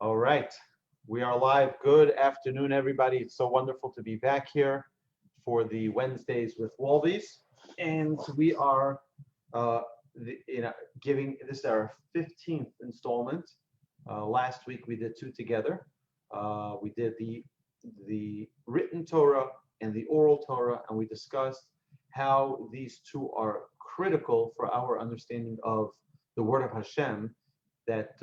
All right, we are live. Good afternoon, everybody. It's so wonderful to be back here for the Wednesdays with Wolbes, and we are giving this our 15th installment. Last week we did two together. We did the written Torah and the oral Torah, and we discussed how these two are critical for our understanding of the word of Hashem, that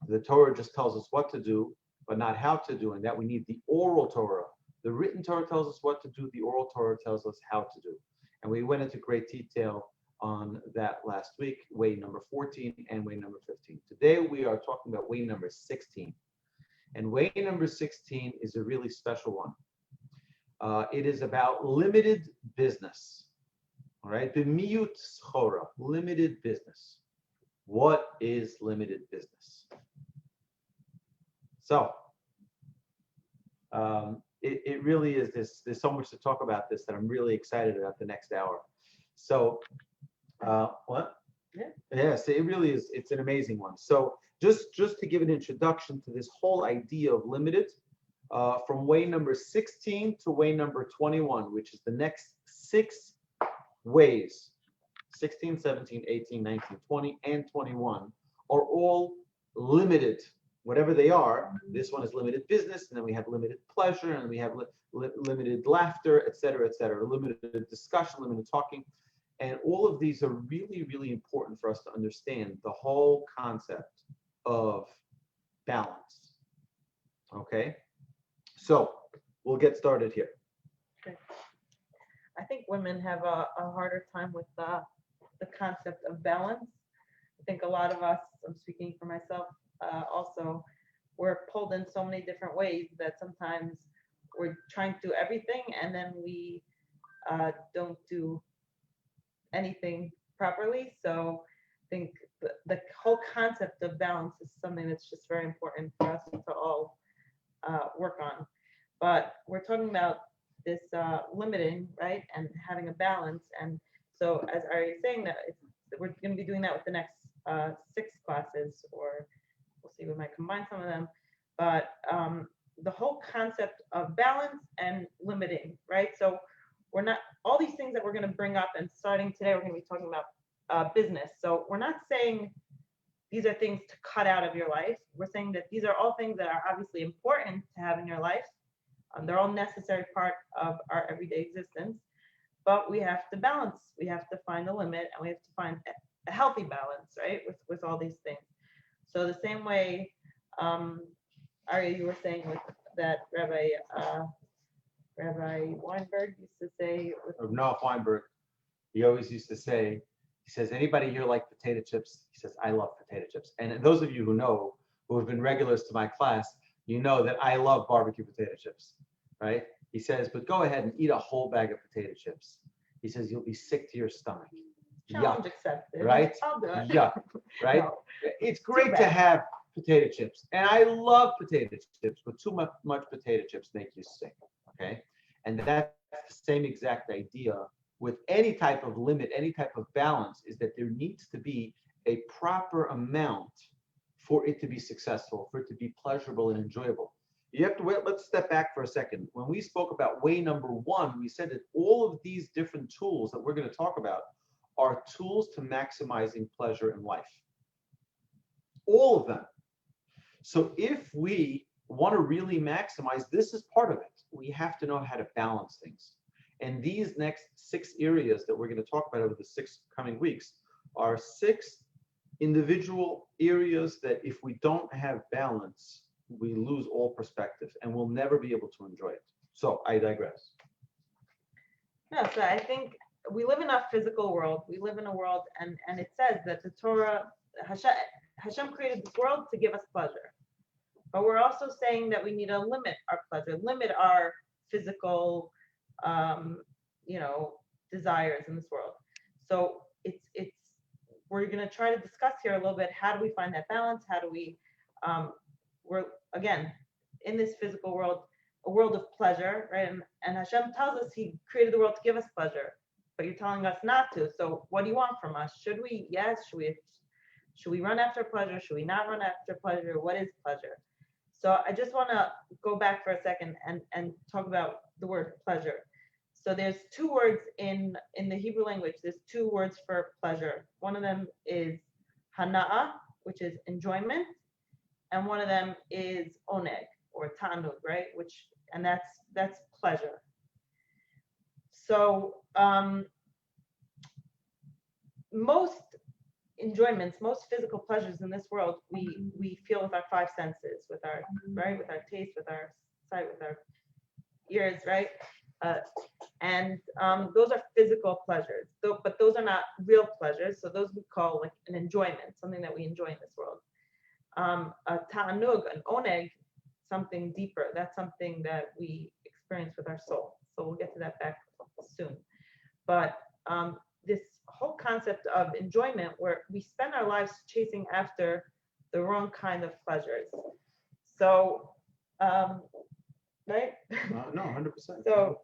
the Torah just tells us what to do, but not how to do, and that we need the oral Torah. The written Torah tells us what to do, the oral Torah tells us how to do. And we went into great detail on that last week, way number 14 and way number 15. Today we are talking about way number 16. And way number 16 is a really special one. It is about limited business. All right, b'miyut schora, limited business. What is limited business? So, it really is this. There's so much to talk about this that I'm really excited about the next hour. So, what? Yeah. Yes, it really is. It's an amazing one. So, just to give an introduction to this whole idea of limited, from way number 16 to way number 21, which is the next 6 ways, 16, 17, 18, 19, 20, and 21, are all limited. Whatever they are, this one is limited business, and then we have limited pleasure, and we have limited laughter, etc., limited discussion, limited talking. And all of these are really, really important for us to understand the whole concept of balance. Okay? So, we'll get started here. Okay. I think women have a harder time with the concept of balance. I think a lot of us, I'm speaking for myself, also, we're pulled in so many different ways that sometimes we're trying to do everything and then we don't do anything properly. So I think the whole concept of balance is something that's just very important for us to all work on. But we're talking about this limiting, right, and having a balance. And so as Aryeh is saying, that we're going to be doing that with the next 6 classes, or we'll see, we might combine some of them. But the whole concept of balance and limiting, right? So we're not, all these things that we're going to bring up, and starting today, we're going to be talking about business. So we're not saying these are things to cut out of your life. We're saying that these are all things that are obviously important to have in your life. They're all necessary part of our everyday existence, but we have to balance. We have to find a limit, and we have to find a healthy balance, right, with all these things. So the same way, Aryeh, you were saying with that Rabbi Weinberg used to say. No, Weinberg, he always used to say, he says, anybody here like potato chips? He says, I love potato chips. And those of you who know, who have been regulars to my class, you know that I love barbecue potato chips, right? He says, but go ahead and eat a whole bag of potato chips. He says, you'll be sick to your stomach. Challenge accepted. Right? I'll do it. Yeah, right? No. It's great to have potato chips. And I love potato chips, but too much potato chips make you sick, okay? And that's the same exact idea with any type of limit, any type of balance, is that there needs to be a proper amount for it to be successful, for it to be pleasurable and enjoyable. You have to wait. Let's step back for a second. When we spoke about way number 1, we said that all of these different tools that we're going to talk about are tools to maximizing pleasure in life. All of them. So if we want to really maximize, this is part of it. We have to know how to balance things. And these next 6 areas that we're going to talk about over the 6 coming weeks are 6 individual areas that if we don't have balance, we lose all perspective and we'll never be able to enjoy it. So I digress. No, so I think we live in a physical world. We live in a world, and it says that the Torah, Hashem created this world to give us pleasure. But we're also saying that we need to limit our pleasure, limit our physical, desires in this world. So it's we're going to try to discuss here a little bit, how do we find that balance? How do we, we're, again, in this physical world, a world of pleasure, right? And Hashem tells us he created the world to give us pleasure, but you're telling us not to. So what do you want from us? Should we? Yes. Should we run after pleasure? Should we not run after pleasure? What is pleasure? So I just want to go back for a second and talk about the word pleasure. So there's two words in the Hebrew language. There's two words for pleasure. One of them is hana'a, which is enjoyment, and one of them is oneg or tanug, right? And that's pleasure. So most enjoyments, most physical pleasures in this world, we feel with our five senses, with our with our taste, with our sight, with our ears, right? And those are physical pleasures. But those are not real pleasures. So those we call like an enjoyment, something that we enjoy in this world. A ta'anug, an oneg, something deeper. That's something that we experience with our soul. So we'll get to that back soon. But this whole concept of enjoyment, where we spend our lives chasing after the wrong kind of pleasures. So, right? No, 100%. So,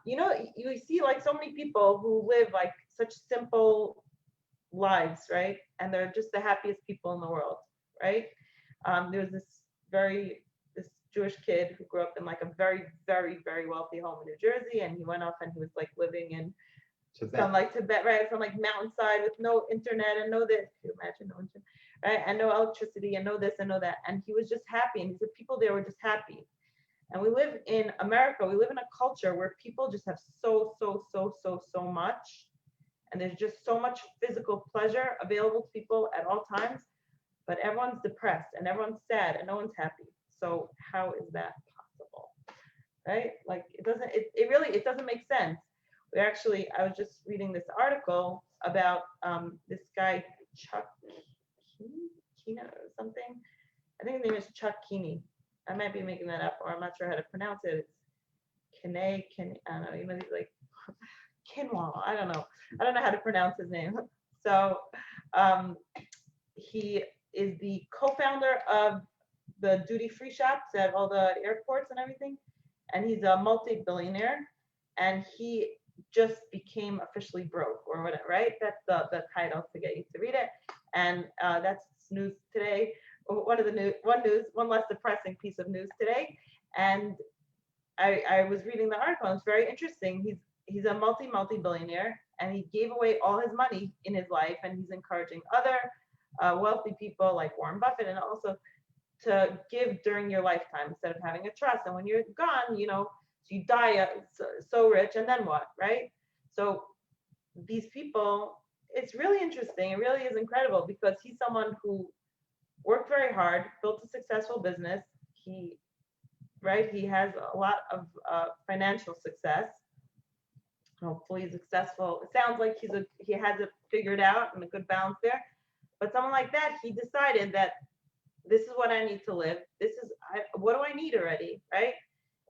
you see like so many people who live like such simple lives, right? And they're just the happiest people in the world, right? There was this Jewish kid who grew up in like a very, very, very wealthy home in New Jersey, and he went off and he was like living in Tibet, right? From like mountainside with no internet and no this. Can you imagine no internet, right? And no electricity and no this and no that. And he was just happy. And he said people there were just happy. And we live in America. We live in a culture where people just have so much. And there's just so much physical pleasure available to people at all times. But everyone's depressed and everyone's sad and no one's happy. So how is that possible? Right? Like it doesn't make sense. I was just reading this article about this guy, Chuck Keeney or something. I think his name is Chuck Keeney. I might be making that up, or I'm not sure how to pronounce it. It's I don't know, he's like Kinwall. I don't know how to pronounce his name. So he is the co-founder of the duty-free shops at all the airports and everything. And he's a multi-billionaire. And he just became officially broke or whatever, right? That's the title to get you to read it. And that's news today. One less depressing piece of news today. And I was reading the article, and it's very interesting. He's a multi-billionaire, and he gave away all his money in his life, and he's encouraging other wealthy people like Warren Buffett and also to give during your lifetime instead of having a trust. And when you're gone, you die so rich, and then what, right? So these people, it's really interesting. It really is incredible because he's someone who worked very hard, built a successful business. He has a lot of financial success. Hopefully he's successful. It sounds like he has it figured out and a good balance there. But someone like that, he decided that this is what I need to live. What do I need already, right?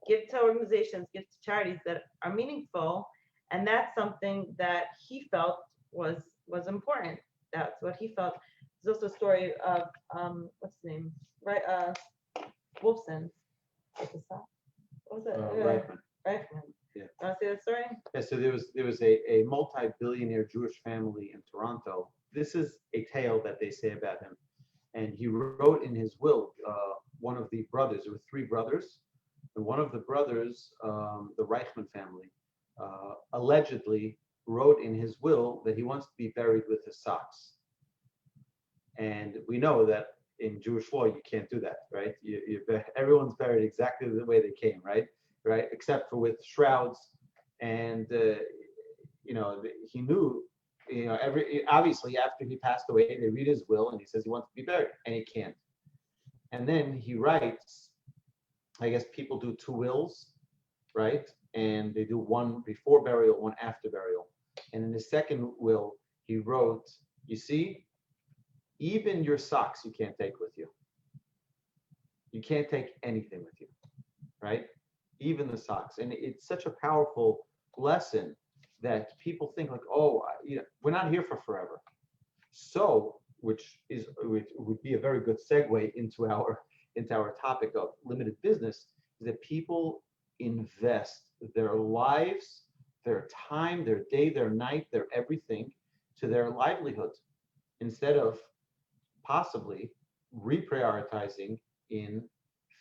Give to organizations, give to charities that are meaningful. And that's something that he felt was important. That's what he felt. There's also a story of, what's his name? Right, Wolfson. What was it? Reichman. Yeah. Want to see that story? Yeah, so there was a multi-billionaire Jewish family in Toronto. This is a tale that they say about him. And he wrote in his will, one of the brothers, there were three brothers, and one of the brothers, the Reichman family, allegedly wrote in his will that he wants to be buried with his socks. And we know that in Jewish law, you can't do that, right? Everyone's buried exactly the way they came, right? Except for with shrouds. And, he knew, obviously after he passed away, they read his will and he says he wants to be buried and he can't. And then he writes, I guess people do two wills, right? And they do one before burial, one after burial. And in his second will, he wrote, you see, even your socks you can't take with you. You can't take anything with you, right? Even the socks. And it's such a powerful lesson that people think like, we're not here for forever. So, which would be a very good segue into our topic of limited business, is that people invest their lives, their time, their day, their night, their everything to their livelihood. instead of possibly reprioritizing in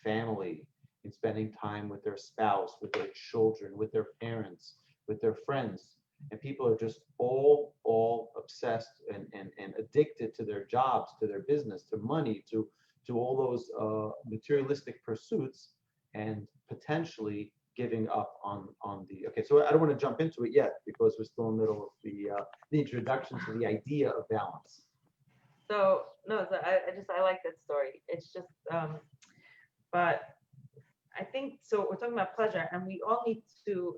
family, in spending time with their spouse, with their children, with their parents, with their friends. And people are just all obsessed and addicted to their jobs, to their business, to money, to all those materialistic pursuits, and potentially giving up on the, okay, so I don't want to jump into it yet because we're still in the middle of the introduction to the idea of balance. So no, so I like that story. It's just, but I think so. We're talking about pleasure, and we all need to.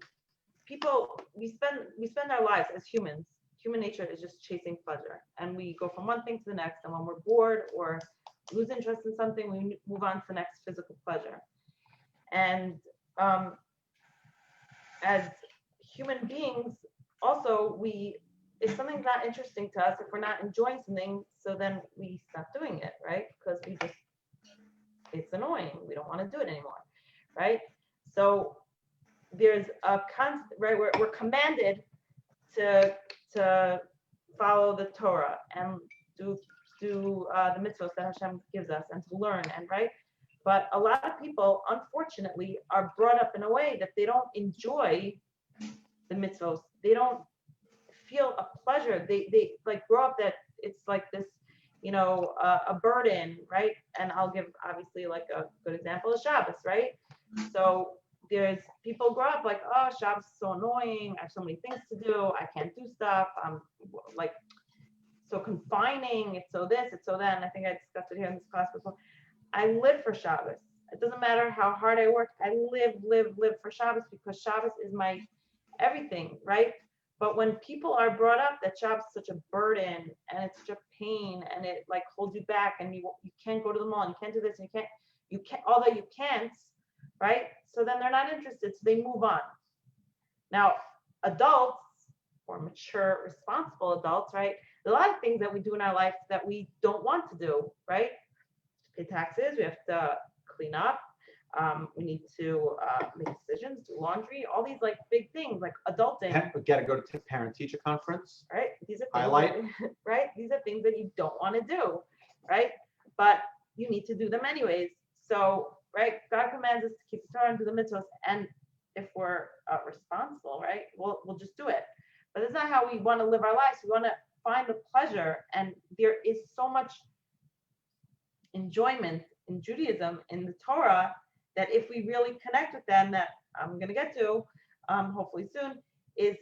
People, we spend our lives as humans. Human nature is just chasing pleasure, and we go from one thing to the next. And when we're bored or lose interest in something, we move on to the next physical pleasure. And as human beings, also if something's not interesting to us, if we're not enjoying something, so then we stop doing it, right? Because it's annoying. We don't want to do it anymore, right? So there's a constant, right? We're commanded to follow the Torah and do the mitzvahs that Hashem gives us and to learn, and right. But a lot of people, unfortunately, are brought up in a way that they don't enjoy the mitzvahs. They don't feel a pleasure. They like grow up that it's like this, a burden, right? And I'll give obviously like a good example of Shabbos, right? So there's people grow up like, oh, Shabbos is so annoying. I have so many things to do. I can't do stuff. I'm like so confining. It's so this, it's so that. And I think I discussed it here in this class before. I live for Shabbos. It doesn't matter how hard I work. I live for Shabbos because Shabbos is my everything, right? But when people are brought up that Shabbos is such a burden and it's such a pain and it like holds you back and you can't go to the mall and you can't do this and you can't, although you can't, right? So then they're not interested, so they move on. Now, adults or mature, responsible adults, right? There are a lot of things that we do in our life that we don't want to do, right? Pay taxes, we have to clean up, we need to make decisions, do laundry, all these like big things like adulting. We got to go to parent-teacher conference. Right? These are things Highlight. right? These are things that you don't want to do, right? But you need to do them anyways. So, right? God commands us to keep the Torah and do the mitzvahs, and if we're responsible, right? We'll just do it. But that's not how we want to live our lives. We want to find the pleasure, and there is so much enjoyment in Judaism, in the Torah, that if we really connect with them, that I'm going to get to hopefully soon, is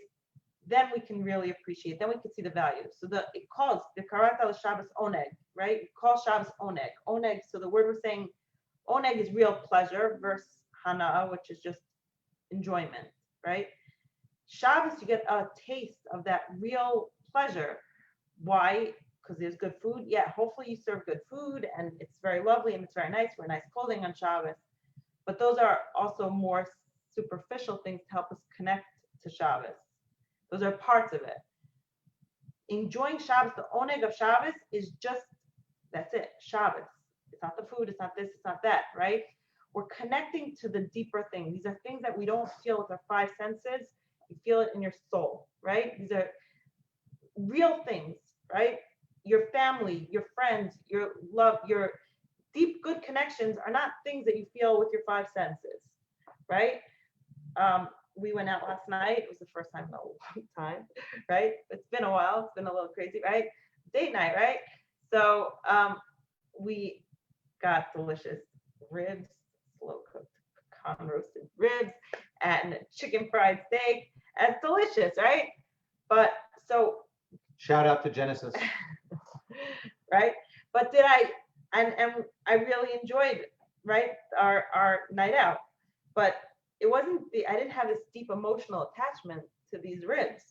then we can really appreciate, then we can see the value. So it calls the Curated Shabbos oneg, right? It calls Shabbos oneg. Oneg, so the word we're saying, oneg is real pleasure versus hana, which is just enjoyment, right? Shabbos, you get a taste of that real pleasure. Why? Because there's good food. Yeah, hopefully you serve good food and it's very lovely and it's very nice. Wear nice clothing on Shabbos. But those are also more superficial things to help us connect to Shabbos. Those are parts of it. Enjoying Shabbos, the oneg of Shabbos is just, that's it, Shabbos. It's not the food, it's not this, it's not that, right? We're connecting to the deeper thing. These are things that we don't feel with our five senses. You feel it in your soul, right? These are real things, right? Your family, your friends, your love, your deep, good connections are not things that you feel with your five senses, right? We went out last night. It was the first time in a long time, right? It's been a while. It's been a little crazy, right? Date night, right? So we got delicious ribs, slow cooked, pecan roasted ribs, and chicken fried steak. And it's delicious, right? But so shout out to Genesis. Right? But and I really enjoyed, right, our night out. But it wasn't I didn't have this deep emotional attachment to these ribs.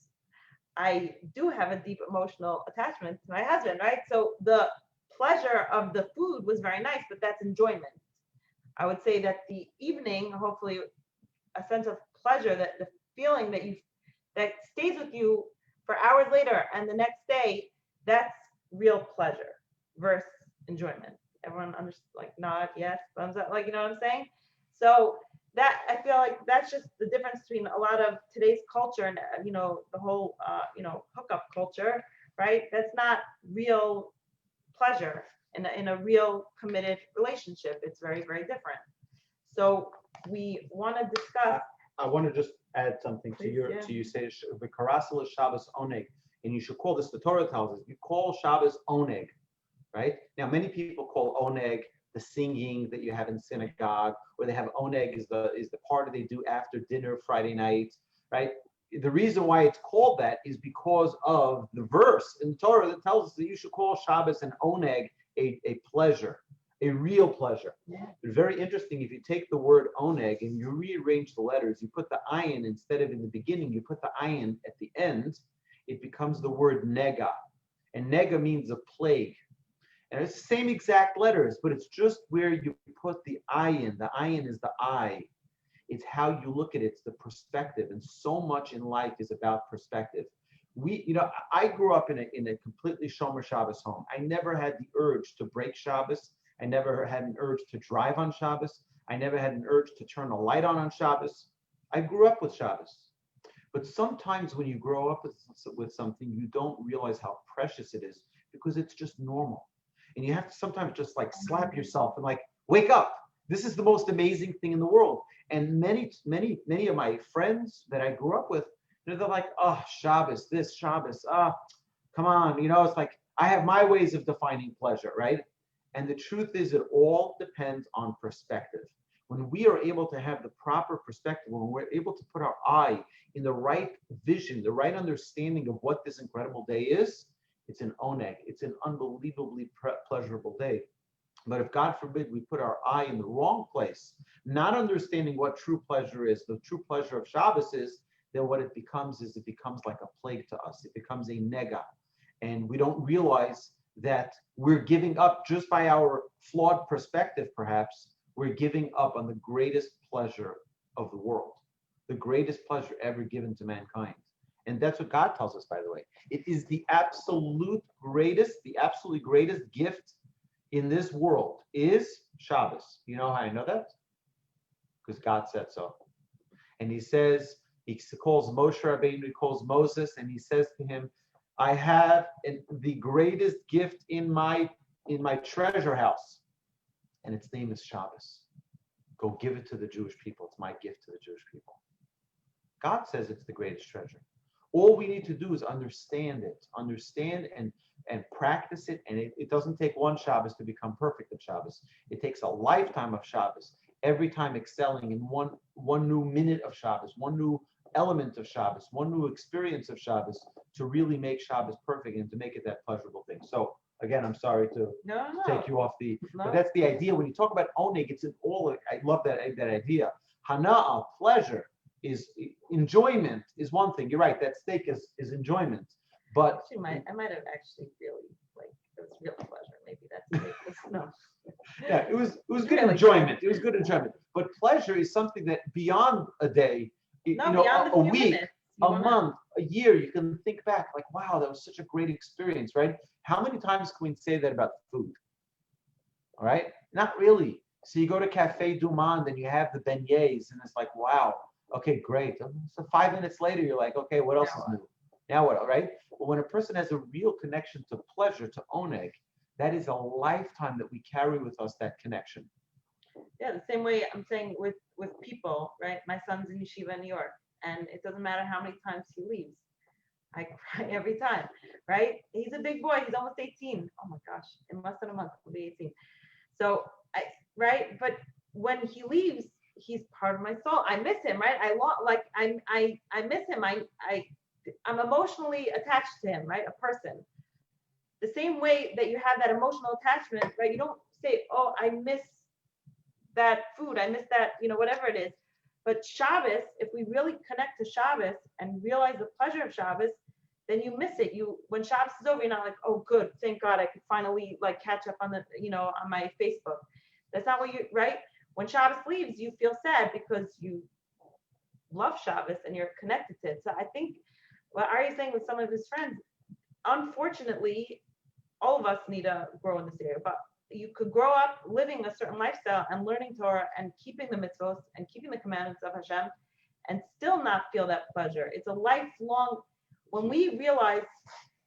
I do have a deep emotional attachment to my husband, right? So the pleasure of the food was very nice, but that's enjoyment. I would say that the evening, hopefully a sense of pleasure, that the feeling that stays with you for hours later and the next day, that's real pleasure versus enjoyment. Everyone like nod, yes, thumbs up, like, you know what I'm saying? So that, I feel like that's just the difference between a lot of today's culture and, the whole, hookup culture right? That's not real pleasure in a real committed relationship. It's very, very different. So we want to discuss. I want to just add something to Please, your yeah. to you say v'karasel Shabbos oneg, and you should call this. The Torah tells us you call Shabbos oneg, right? Now many people call oneg the singing that you have in synagogue, or they have oneg is the party they do after dinner Friday night, right? The reason why it's called that is because of the verse in the Torah that tells us that you should call Shabbos an oneg, a pleasure, a real pleasure. Yeah. It's very interesting. If you take the word oneg and you rearrange the letters, you put the ayin instead of in the beginning, you put the ayin at the end, it becomes the word nega. And nega means a plague. And it's the same exact letters, but it's just where you put the ayin. The ayin is the eye. It's how you look at it. It's the perspective. And so much in life is about perspective. I grew up in a completely Shomer Shabbos home. I never had the urge to break Shabbos. I never had an urge to drive on Shabbos. I never had an urge to turn a light on Shabbos. I grew up with Shabbos. But sometimes when you grow up with something, you don't realize how precious it is because it's just normal. And you have to sometimes just like slap yourself and like, wake up. This is the most amazing thing in the world. And many of my friends that I grew up with, they're like, oh, Shabbos, this Shabbos, come on. It's like, I have my ways of defining pleasure, right? And the truth is it all depends on perspective. When we are able to have the proper perspective, when we're able to put our eye in the right vision, the right understanding of what this incredible day is, it's an oneg. It's an unbelievably pleasurable day. But if God forbid we put our eye in the wrong place, not understanding what true pleasure is, the true pleasure of Shabbos is, then what it becomes like a plague to us. It becomes a nega. And we don't realize that we're giving up just by our flawed perspective, perhaps, we're giving up on the greatest pleasure of the world, the greatest pleasure ever given to mankind. And that's what God tells us, by the way. It is the absolutely greatest gift in this world is Shabbos. You know how I know that? Because God said so. And he says, he calls Moshe Rabbeinu, he calls Moses, and he says to him, I have the greatest gift in my treasure house, and its name is Shabbos. Go give it to the Jewish people. It's my gift to the Jewish people. God says it's the greatest treasure. All we need to do is understand and practice it. And it doesn't take one Shabbos to become perfect at Shabbos. It takes a lifetime of Shabbos, every time excelling in one new minute of Shabbos, one new element of Shabbos, one new experience of Shabbos to really make Shabbos perfect and to make it that pleasurable thing. So again, I'm sorry to take you off but that's the idea. When you talk about oneg, it's in all, I love that idea. Hana'ah, pleasure, is enjoyment is one thing. You're right, that steak is enjoyment. But I might have actually really, like, it was real pleasure. Maybe that's no. Yeah, it was good really enjoyment. It was good enjoyment. But pleasure is something that beyond a day, beyond a week, minutes, a month, a year, you can think back like, wow, that was such a great experience, right? How many times can we say that about food? All right, not really. So you go to Cafe Du Monde and you have the beignets, and it's like, wow, okay, great. So 5 minutes later, you're like, okay, what else is new? Now what, right? But when a person has a real connection to pleasure, to oneg, that is a lifetime that we carry with us, that connection. Yeah, the same way I'm saying with people, right? My son's in yeshiva in New York, and it doesn't matter how many times he leaves. I cry every time, right? He's a big boy. He's almost 18. Oh my gosh, in less than a month, he'll be 18. So, right? But when he leaves, he's part of my soul. I miss him, right? I miss him. I'm emotionally attached to him, right? A person. The same way that you have that emotional attachment, right? You don't say, oh, I miss that food. I miss that, whatever it is. But Shabbos, if we really connect to Shabbos and realize the pleasure of Shabbos, then you miss it. When Shabbos is over, you're not like, oh, good, thank God, I could finally like catch up on on my Facebook. That's not what right? When Shabbos leaves, you feel sad because you love Shabbos and you're connected to it. So I think what Aryeh is saying with some of his friends, unfortunately, all of us need to grow in this area, but you could grow up living a certain lifestyle and learning Torah and keeping the mitzvot and keeping the commandments of Hashem and still not feel that pleasure. It's a lifelong, when we realize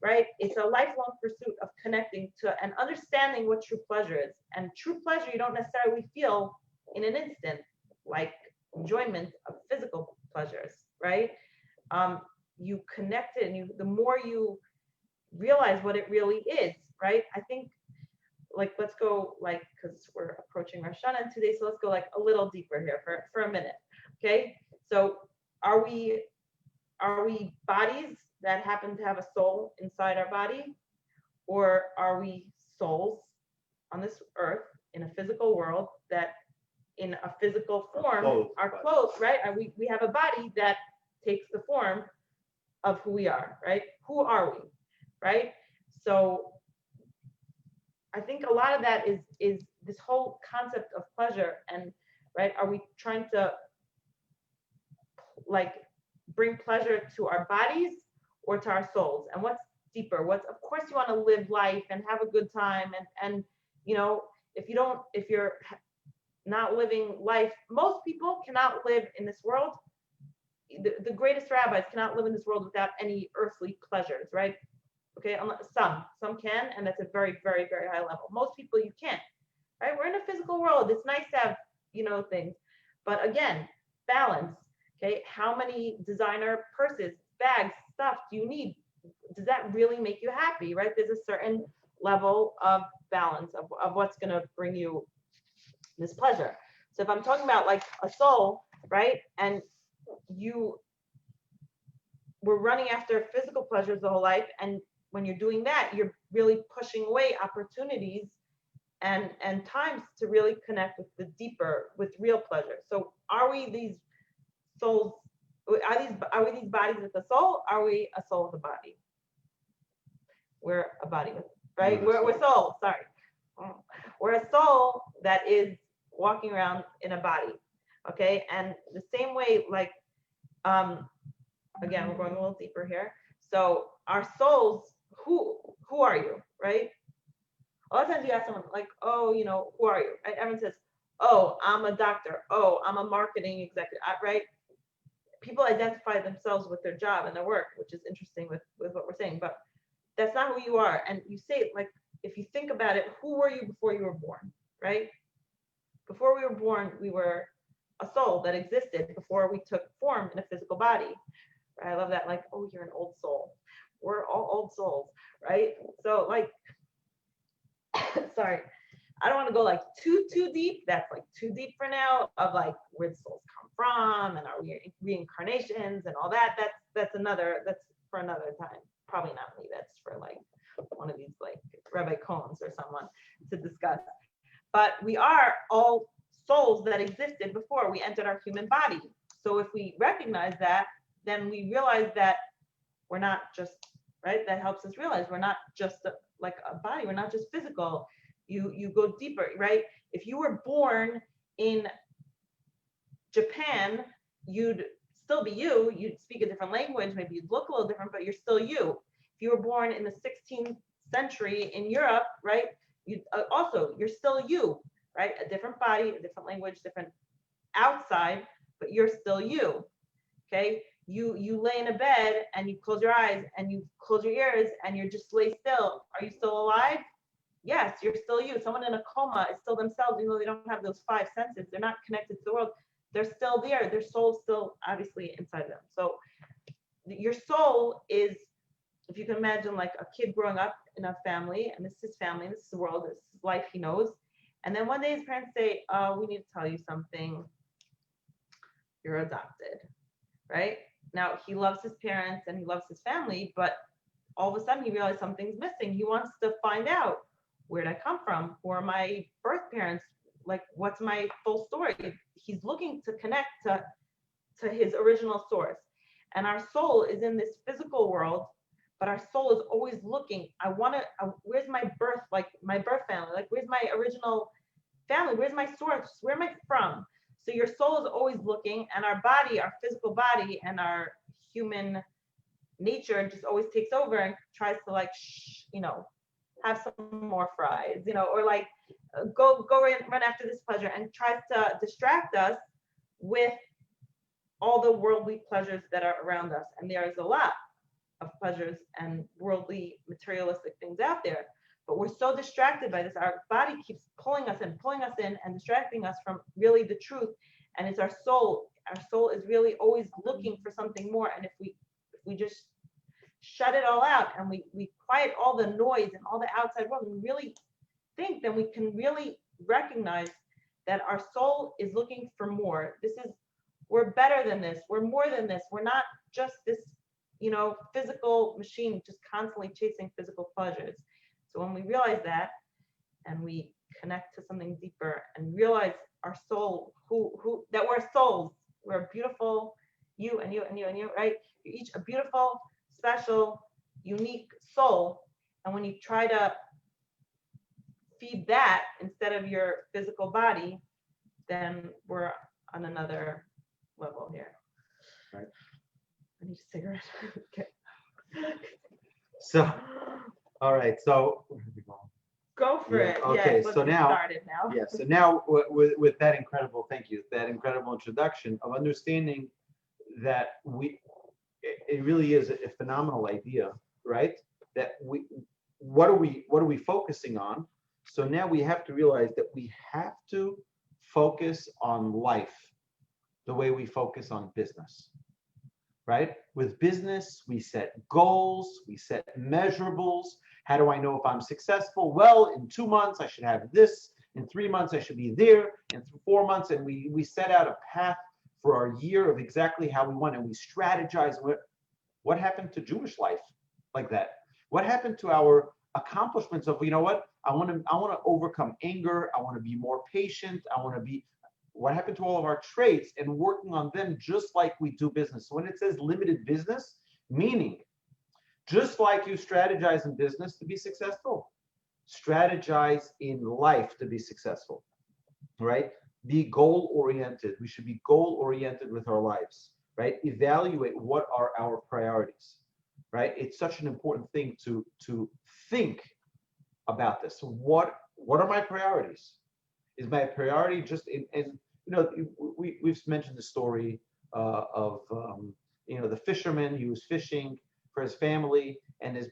right? It's a lifelong pursuit of connecting to and understanding what true pleasure is. And true pleasure you don't necessarily feel in an instant, like enjoyment of physical pleasures, right? You connect it, and the more you realize what it really is, right? I think, like, let's go, like, because we're approaching Rosh Hashanah today, so let's go like a little deeper here for a minute, okay? So are we bodies that happen to have a soul inside our body, or are we souls on this earth in a physical world that in a physical form are clothed, right? And we have a body that takes the form of who we are, right? Who are we, right? So I think a lot of that is this whole concept of pleasure, and right, are we trying to like bring pleasure to our bodies or to our souls? And what's deeper? Of course you want to live life and have a good time, and you know, if you're not living life, most people cannot live in this world. The greatest rabbis cannot live in this world without any earthly pleasures, right? Okay, some can, and that's a very, very, very high level. Most people you can't, right? We're in a physical world. It's nice to have, things, but again, balance. Okay, how many designer purses, bags, stuff do you need? Does that really make you happy, right? There's a certain level of balance of what's going to bring you this pleasure. So if I'm talking about like a soul, right, and we're running after physical pleasures the whole life, and when you're doing that, you're really pushing away opportunities and times to really connect with the deeper, with real pleasure. So are we these souls? Are we these bodies with a soul? Are we a soul with a body? We're a body with, right? We're soul. Sorry, we're a soul that is walking around in a body. Okay, and the same way, like, again, we're going a little deeper here. So our souls, who are you, right? A lot of times you ask someone like, oh, who are you? And everyone says, oh, I'm a doctor. Oh, I'm a marketing executive, right? People identify themselves with their job and their work, which is interesting with what we're saying, but that's not who you are. And you say, like, if you think about it, who were you before you were born, right? Before we were born, we were a soul that existed before we took form in a physical body. Right? I love that. Like, oh, you're an old soul. We're all old souls, right? So, like, sorry, I don't want to go like too deep. That's like too deep for now. Of like where the souls come from and are we reincarnations and all that. That's for another time. Probably not me. That's for like one of these like Rabbi Cohns or someone to discuss. But we are all souls that existed before we entered our human body. So if we recognize that, then we realize that we're not just, right? That helps us realize we're not just like a body. We're not just physical. You go deeper, right? If you were born in Japan, you'd still be you. You'd speak a different language. Maybe you'd look a little different, but you're still you. If you were born in the 16th century in Europe, right? You're still you, right? A different body, a different language, different outside, but you're still you. Okay, you lay in a bed and you close your eyes and you close your ears and you just lay still. Are you still alive? Yes, you're still you. Someone in a coma is still themselves, even though they don't have those five senses. They're not connected to the world. They're still there. Their soul's still obviously inside them. So your soul is, if you can imagine, like a kid growing up in a family, and this is his family, this is the world, this is life he knows. And then one day his parents say, we need to tell you something. You're adopted, right? Now he loves his parents and he loves his family, but all of a sudden he realized something's missing. He wants to find out, where did I come from? Who are my birth parents? Like, what's my full story? He's looking to connect to his original source. And our soul is in this physical world, but our soul is always looking. Where's my birth, like my birth family? Like, where's my original family? Where's my source? Where am I from? So your soul is always looking, and our body, our physical body, and our human nature just always takes over and tries to, like, have some more fries, or like go run after this pleasure, and tries to distract us with all the worldly pleasures that are around us. And there is a lot. of pleasures and worldly materialistic things out there. But we're so distracted by this. Our body keeps pulling us in and distracting us from really the truth. And it's our soul. Our soul is really always looking for something more. And if we just shut it all out and we quiet all the noise and all the outside world and really think, then we can really recognize that our soul is looking for more. We're better than this. We're more than this. We're not just this, physical machine just constantly chasing physical pleasures. So when we realize that and we connect to something deeper and realize our soul, that we're souls, we're a beautiful, you and you and you and you, right? You're each a beautiful, special, unique soul. And when you try to feed that instead of your physical body, then we're on another level here. Right. I need a cigarette. Okay. So, all right. So, where are we going? Go for it. Okay. Yes, let's So get now, started now. yeah. So now, with that incredible, thank you, that incredible introduction of understanding that it really is a phenomenal idea, right? That what are we focusing on? So now we have to realize that we have to focus on life the way we focus on business, right? With business, we set goals, we set measurables. How do I know if I'm successful? Well, in 2 months, I should have this. In 3 months, I should be there. In 4 months, and we set out a path for our year of exactly how we want, and we strategize. What happened to Jewish life like that? What happened to our accomplishments of, I want to overcome anger. I want to be more patient. What happened to all of our traits and working on them just like we do business? So when it says limited business, meaning just like you strategize in business to be successful, strategize in life to be successful, right? Be goal-oriented. We should be goal-oriented with our lives, right? Evaluate what are our priorities, right? It's such an important thing to think about this. So what are my priorities? Is my priority just we've mentioned the story of the fisherman. He was fishing for his family, and his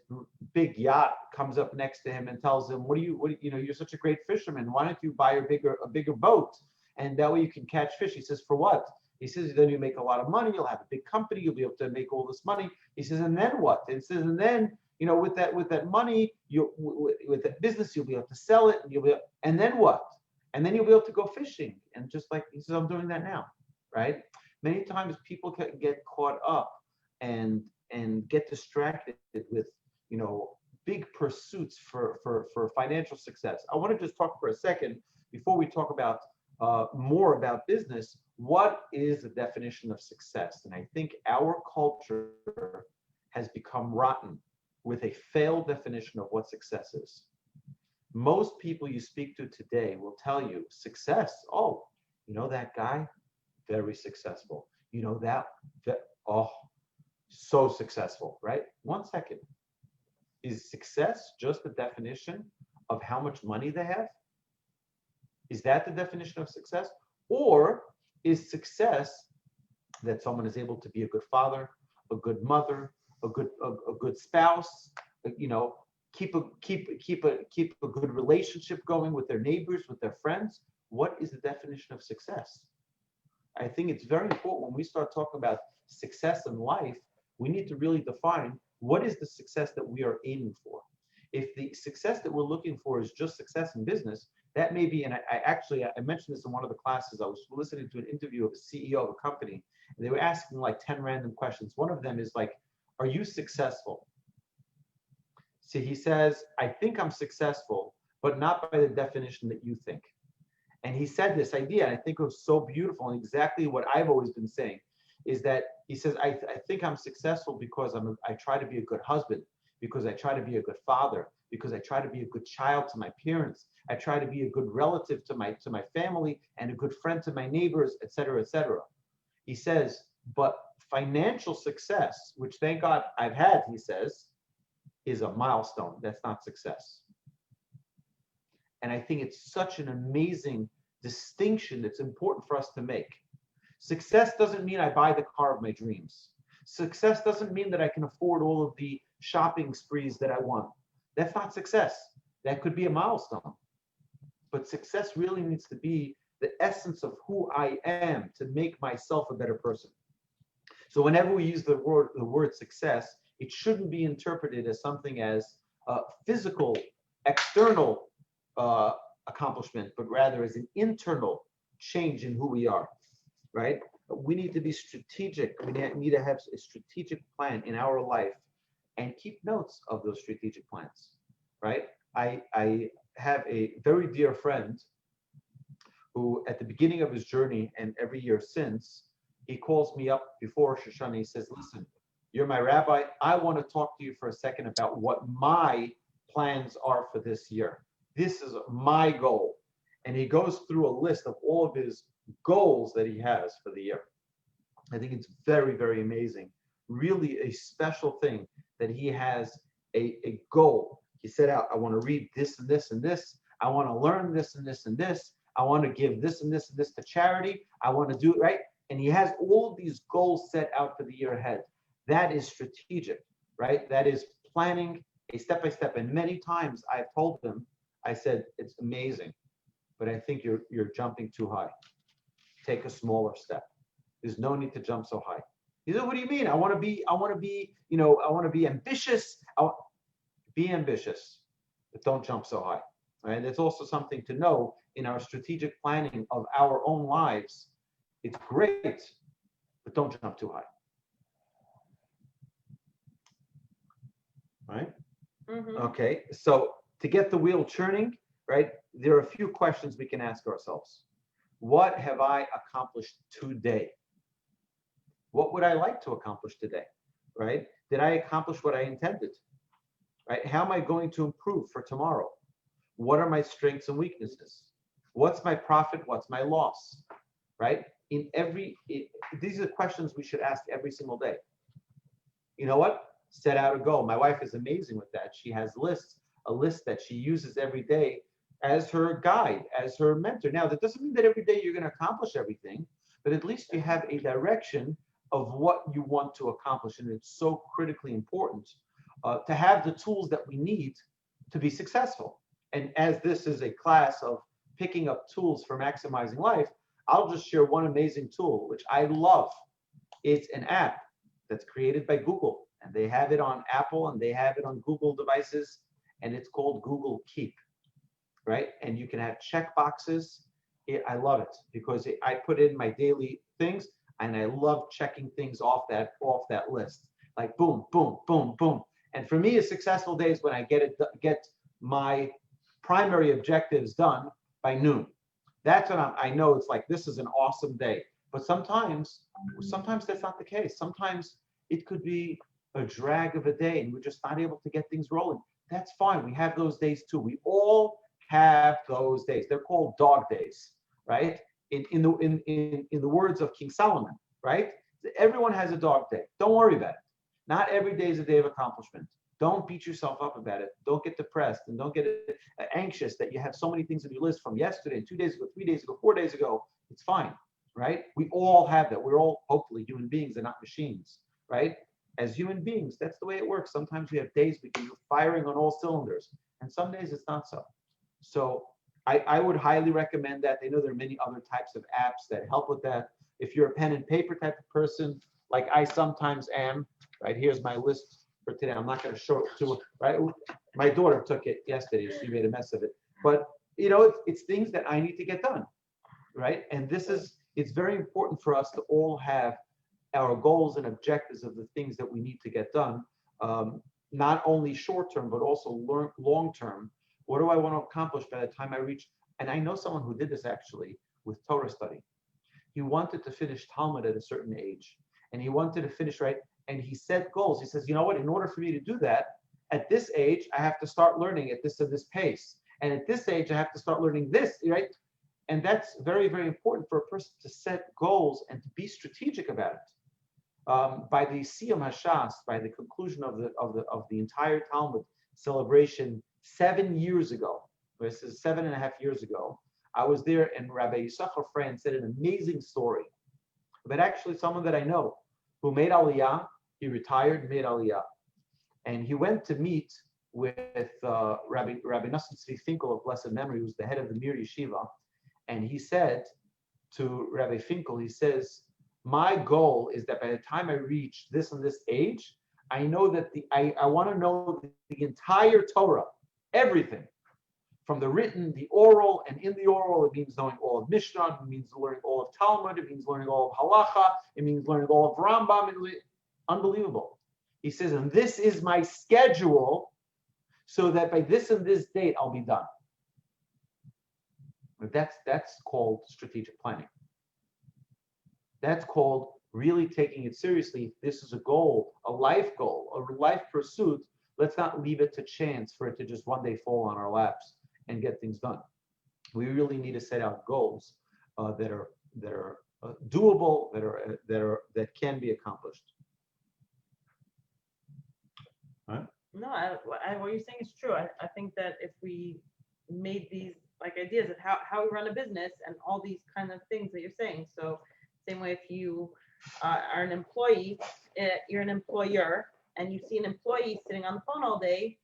big yacht comes up next to him and tells him, you're such a great fisherman. Why don't you buy a bigger boat, and that way you can catch fish? He says, for what? He says, then you make a lot of money. You'll have a big company. You'll be able to make all this money. He says, and then what? And says, and then with that money, with that business, you'll be able to sell it, and then what? And then you'll be able to go fishing. And just like he says, I'm doing that now, right? Many times people can get caught up and get distracted with, big pursuits for financial success. I want to just talk for a second before we talk about more about business. What is the definition of success? And I think our culture has become rotten with a failed definition of what success is. Most people you speak to today will tell you success. Oh, that guy, very successful. So successful, right? 1 second. Is success just the definition of how much money they have? Is that the definition of success? Or is success that someone is able to be a good father, a good mother, a good spouse, keep a good relationship going with their neighbors, with their friends? What is the definition of success? I think it's very important when we start talking about success in life, we need to really define what is the success that we are aiming for. If the success that we're looking for is just success in business, that may be, and I mentioned this in one of the classes. I was listening to an interview of a CEO of a company, and they were asking like 10 random questions. One of them is like, are you successful? See, he says, I think I'm successful, but not by the definition that you think. And he said this idea, and I think it was so beautiful, and exactly what I've always been saying, is that he says, I think I'm successful because I try to be a good husband, because I try to be a good father, because I try to be a good child to my parents. I try to be a good relative to my family and a good friend to my neighbors, et cetera, et cetera. He says, but financial success, which thank God I've had, he says, is a milestone. That's not success. And I think it's such an amazing distinction that's important for us to make. Success doesn't mean I buy the car of my dreams. Success doesn't mean that I can afford all of the shopping sprees that I want. That's not success. That could be a milestone. But success really needs to be the essence of who I am to make myself a better person. So whenever we use the word success, it shouldn't be interpreted as something as physical, external accomplishment, but rather as an internal change in who we are, right? We need to be strategic. We need to have a strategic plan in our life and keep notes of those strategic plans, right? I have a very dear friend who, at the beginning of his journey and every year since, he calls me up before Rosh Hashanah. He says, listen, you're my rabbi. I want to talk to you for a second about what my plans are for this year. This is my goal. And he goes through a list of all of his goals that he has for the year. I think it's very, very amazing. Really a special thing that he has a goal. He set out, I want to read this and this and this. I want to learn this and this and this. I want to give this and this and this to charity. I want to do it, right? And he has all of these goals set out for the year ahead. That is strategic, right? That is planning a step-by-step. And many times I've told him, I said, it's amazing, but I think you're jumping too high. Take a smaller step. There's no need to jump so high. He said, what do you mean? I want to be ambitious. Be ambitious, but don't jump so high. Right? That's also something to know in our strategic planning of our own lives. It's great, but don't jump too high. Right? Mm-hmm. Okay, so to get the wheel churning, right, there are a few questions we can ask ourselves. What have I accomplished today? What would I like to accomplish today? Right? Did I accomplish what I intended? Right? How am I going to improve for tomorrow? What are my strengths and weaknesses? What's my profit? What's my loss? Right? These are questions we should ask every single day. You know what? Set out a goal. My wife is amazing with that. She has a list that she uses every day as her guide, as her mentor. Now, that doesn't mean that every day you're going to accomplish everything, but at least you have a direction of what you want to accomplish. And it's so critically important to have the tools that we need to be successful. And as this is a class of picking up tools for maximizing life, I'll just share one amazing tool, which I love. It's an app that's created by Google, and they have it on Apple and they have it on Google devices, and it's called Google Keep, right? And you can have check boxes. I love it because I put in my daily things, and I love checking things off that list. Like boom, boom, boom, boom. And for me, a successful day is when I get my primary objectives done by noon. That's when I know it's like, this is an awesome day. But sometimes that's not the case. Sometimes it could be a drag of a day and we're just not able to get things rolling. That's fine. We have those days too. We all have those days. They're called dog days, right? In the words of King Solomon, right? Everyone has a dog day. Don't worry about it. Not every day is a day of accomplishment. Don't beat yourself up about it. Don't get depressed and don't get anxious that you have so many things on your list from yesterday, 2 days ago, 3 days ago, 4 days ago. It's fine, right? We all have that. We're all hopefully human beings and not machines, right? As human beings, that's the way it works. Sometimes we have days we can be firing on all cylinders, and some days it's not so. So I would highly recommend that. I know there are many other types of apps that help with that. If you're a pen and paper type of person, like I sometimes am, right? Here's my list for today. I'm not going to show it to her, right? My daughter took it yesterday. She made a mess of it. But, it's things that I need to get done, right? And it's very important for us to all have our goals and objectives of the things that we need to get done, not only short-term, but also long-term. What do I want to accomplish by the time I reach? And I know someone who did this actually with Torah study. He wanted to finish Talmud at a certain age, and he wanted to finish right. And he set goals. He says, you know what? In order for me to do that, at this age, I have to start learning at this pace, and at this age, I have to start learning this, right? And that's very, very important for a person to set goals and to be strategic about it. By the Siyum Hashas, by the conclusion of the entire Talmud celebration 7 years ago, this is 7.5 years ago, I was there, and Rabbi Yisachar Friend said an amazing story about actually someone that I know who made Aliyah He retired, made Aliyah, and he went to meet with Rabbi Nosson Tzvi Finkel of blessed memory, who's the head of the Mir Yeshiva, and he said to Rabbi Finkel, he says, my goal is that by the time I reach this and this age, I know that I want to know the entire Torah, everything, from the written, the oral, and in the oral, it means knowing all of Mishnah, it means learning all of Talmud, it means learning all of Halacha, it means learning all of Rambam, unbelievable. He says, and this is my schedule, so that by this and this date, I'll be done. But that's called strategic planning. That's called really taking it seriously. This is a goal, a life pursuit. Let's not leave it to chance for it to just one day fall on our laps and get things done. We really need to set out goals that are doable, that can be accomplished. All right? No, what you're saying is true. I think that if we made these like ideas of how we run a business and all these kind of things that you're saying. So same way if you are an employee, you're an employer, and you see an employee sitting on the phone all day,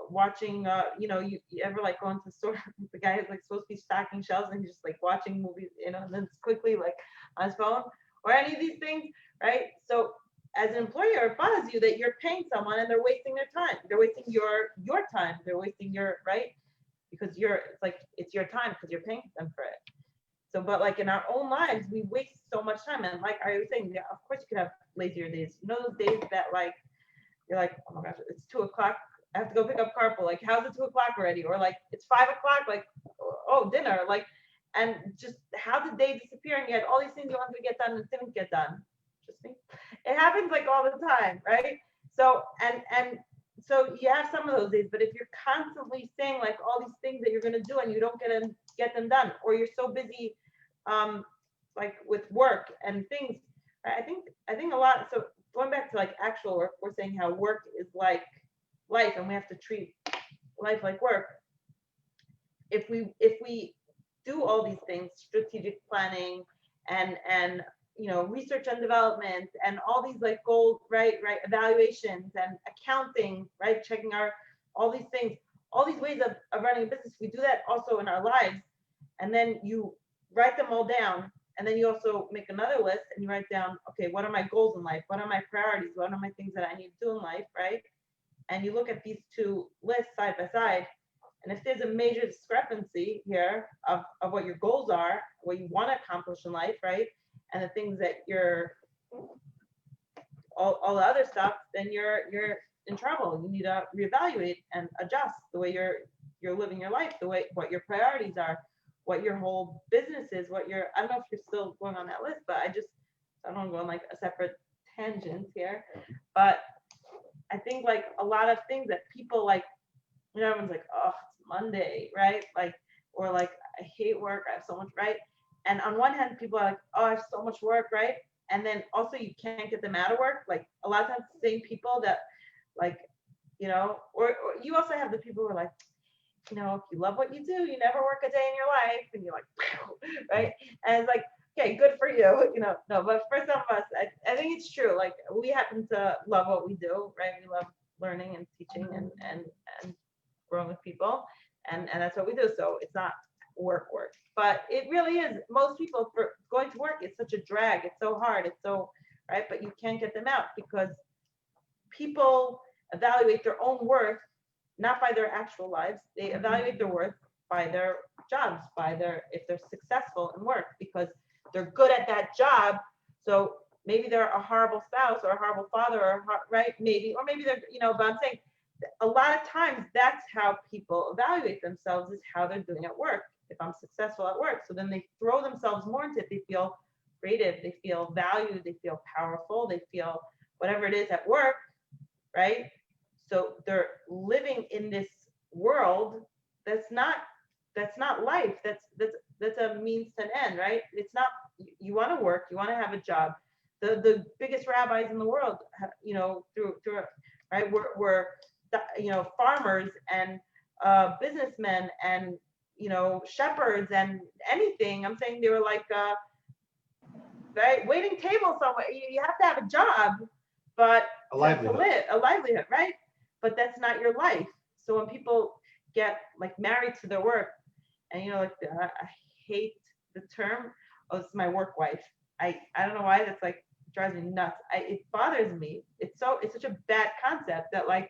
watching, you ever like go into the store, the guy is like supposed to be stocking shelves and he's just like watching movies, and then it's quickly like on his phone or any of these things, right? So as an employer, it bothers you that you're paying someone and they're wasting their time. They're wasting your time. They're wasting your, right? Because it's your time because you're paying them for it. So, but like in our own lives, we waste so much time. And like I was saying, yeah, of course you could have lazier days. You know those days that like, you're like, oh my gosh, it's 2 o'clock. I have to go pick up carpool. Like, how's it 2 o'clock already? Or like, it's 5 o'clock. Like, oh, dinner. Like, and just how the day disappear, and you had all these things you wanted to get done and didn't get done. Interesting. It happens like all the time, right? So and so you have some of those days, but if you're constantly saying like all these things that you're going to do and you don't get them done, or you're so busy, like with work and things, right? I think a lot. So going back to like actual work, we're saying how work is like life, and we have to treat life like work. If we do all these things, strategic planning and research and development and all these like goals, right, evaluations and accounting, right, checking all these things, all these ways of running a business, we do that also in our lives, and then you write them all down, and then you also make another list and you write down, okay, what are my goals in life? What are my priorities? What are my things that I need to do in life, right? And you look at these two lists side by side, and if there's a major discrepancy here of what your goals are, what you want to accomplish in life, right, and the things that you're all the other stuff, then you're in trouble. You need to reevaluate and adjust the way you're living your life, the way what your priorities are, what your whole business is, I don't know if you're still going on that list, but I don't want to go on like a separate tangent here, but I think like a lot of things that people like, everyone's like, oh, it's Monday, right? Like, or like, I hate work, I have so much, right? And on one hand, people are like, oh, I have so much work, right? And then also you can't get them out of work. Like a lot of times the same people that like, or you also have the people who are like, if you love what you do, you never work a day in your life. And you're like, right? And it's like, okay, good for you, no, but for some of us, I think it's true. Like we happen to love what we do, right? We love learning and teaching and growing with people. And that's what we do. So it's not work, but it really is. Most people, for going to work, it's such a drag. It's so hard. It's so, right? But you can't get them out because people evaluate their own worth, not by their actual lives. They evaluate their worth by their jobs, if they're successful in work, because they're good at that job. So maybe they're a horrible spouse or a horrible father, right? Maybe they're, but I'm saying a lot of times that's how people evaluate themselves, is how they're doing at work. If I'm successful at work, so then they throw themselves more into it. They feel creative, they feel valued, they feel powerful, they feel whatever it is at work, right? So they're living in this world that's not life. That's a means to an end, right? It's not. You want to work, you want to have a job. The biggest rabbis in the world, through right, were farmers and businessmen and shepherds and anything. I'm saying they were like right, waiting tables somewhere. You have to have a job, but A livelihood. a livelihood, right? But that's not your life. So when people get like married to their work, and like I hate the term, oh, this is my work wife. I don't know why that's like drives me nuts. It bothers me. It's such a bad concept that like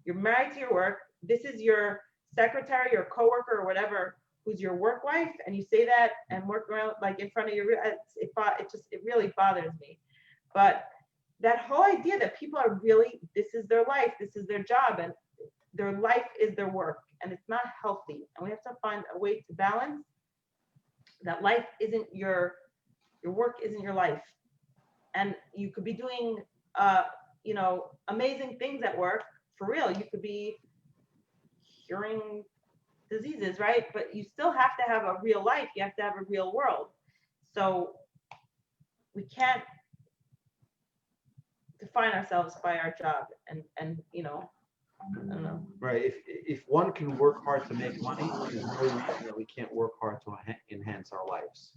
you're married to your work. This is your secretary or coworker or whatever who's your work wife, and you say that and work around like in front of your it really bothers me. But that whole idea that people are really, this is their life, this is their job, and their life is their work, and it's not healthy. And we have to find a way to balance that. Life isn't your work isn't your life, and you could be doing amazing things at work for real. You could be curing diseases, right? But you still have to have a real life. You have to have a real world. So we can't define ourselves by our job, and I don't know. Right. If one can work hard to make money, there's no reason that we can't work hard to enhance our lives.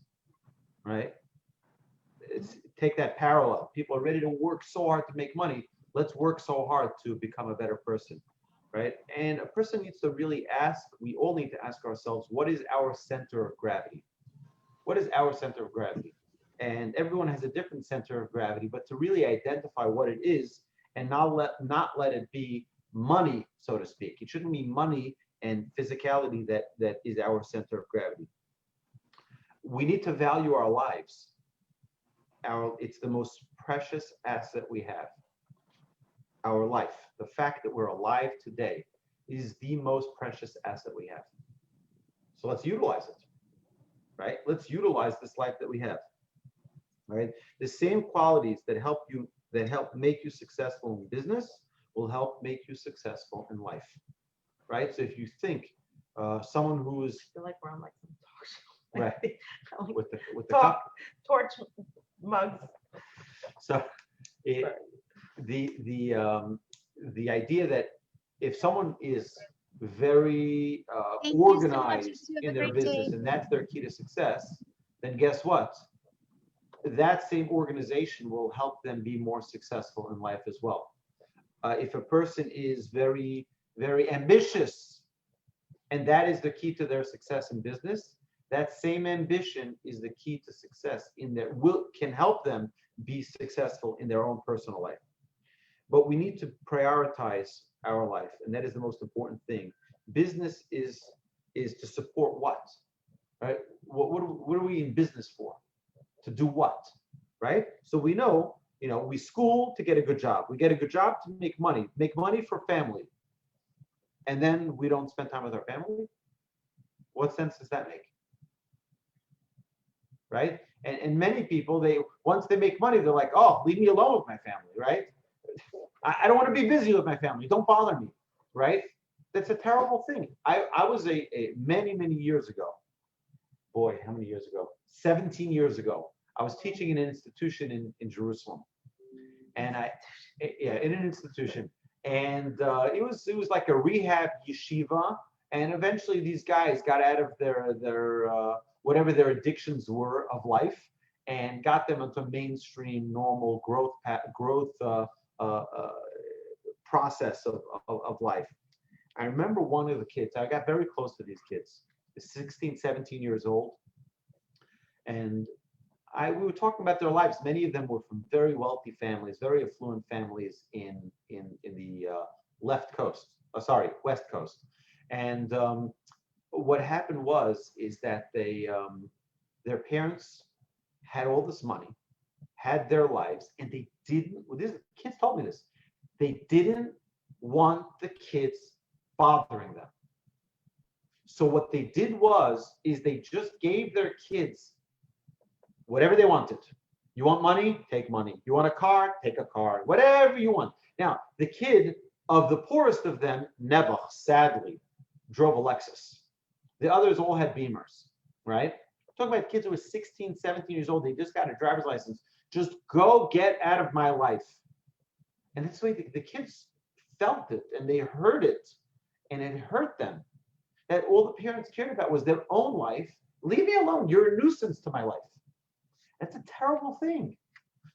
Right. Take that parallel. People are ready to work so hard to make money. Let's work so hard to become a better person. Right. And a person needs to really we all need to ask ourselves, what is our center of gravity? What is our center of gravity? And everyone has a different center of gravity, but to really identify what it is and not let it be money, so to speak. It shouldn't be money and physicality that is our center of gravity. We need to value our lives. It's the most precious asset we have. Our life, the fact that we're alive today, is the most precious asset we have. So let's utilize it, right? Let's utilize this life that we have, right? The same qualities that help make you successful in business will help make you successful in life, right? So if you think someone who is, I feel like we're on like some talk show. right, with the talk, torch mugs. So the idea that if someone is very organized in their business and that's their key to success, then guess what? That same organization will help them be more successful in life as well. If a person is very, very ambitious and that is the key to their success in business, that same ambition is the key to success can help them be successful in their own personal life. But we need to prioritize our life, and that is the most important thing. Business is to support what? Right? What are we in business for? To do what? Right? So we know, we school to get a good job. We get a good job to make money for family. And then we don't spend time with our family? What sense does that make? Right? And many people, once they make money, they're like, oh, leave me alone with my family, right? I don't want to be busy with my family. Don't bother me, right? That's a terrible thing. I was many years ago. Boy, how many years ago? 17 years ago. I was teaching in an institution in Jerusalem, and in an institution, and it was like a rehab yeshiva, and eventually these guys got out of their whatever their addictions were of life, and got them into mainstream normal growth process of life. I remember one of the kids. I got very close to these kids, 16, 17 years old, and we were talking about their lives. Many of them were from very wealthy families, very affluent families in the West Coast. And what happened is that their parents had all this money, had their lives, and they didn't. Kids told me this. They didn't want the kids bothering them. So what they did is they just gave their kids whatever they wanted. You want money? Take money. You want a car? Take a car. Whatever you want. Now, the kid of the poorest of them, Nebuch, sadly, drove a Lexus. The others all had Beamers, right? I'm talking about kids who were 16, 17 years old. They just got a driver's license. Just go get out of my life. And that's the way the kids felt it, and they heard it, and it hurt them. That all the parents cared about was their own life. Leave me alone. You're a nuisance to my life. That's a terrible thing.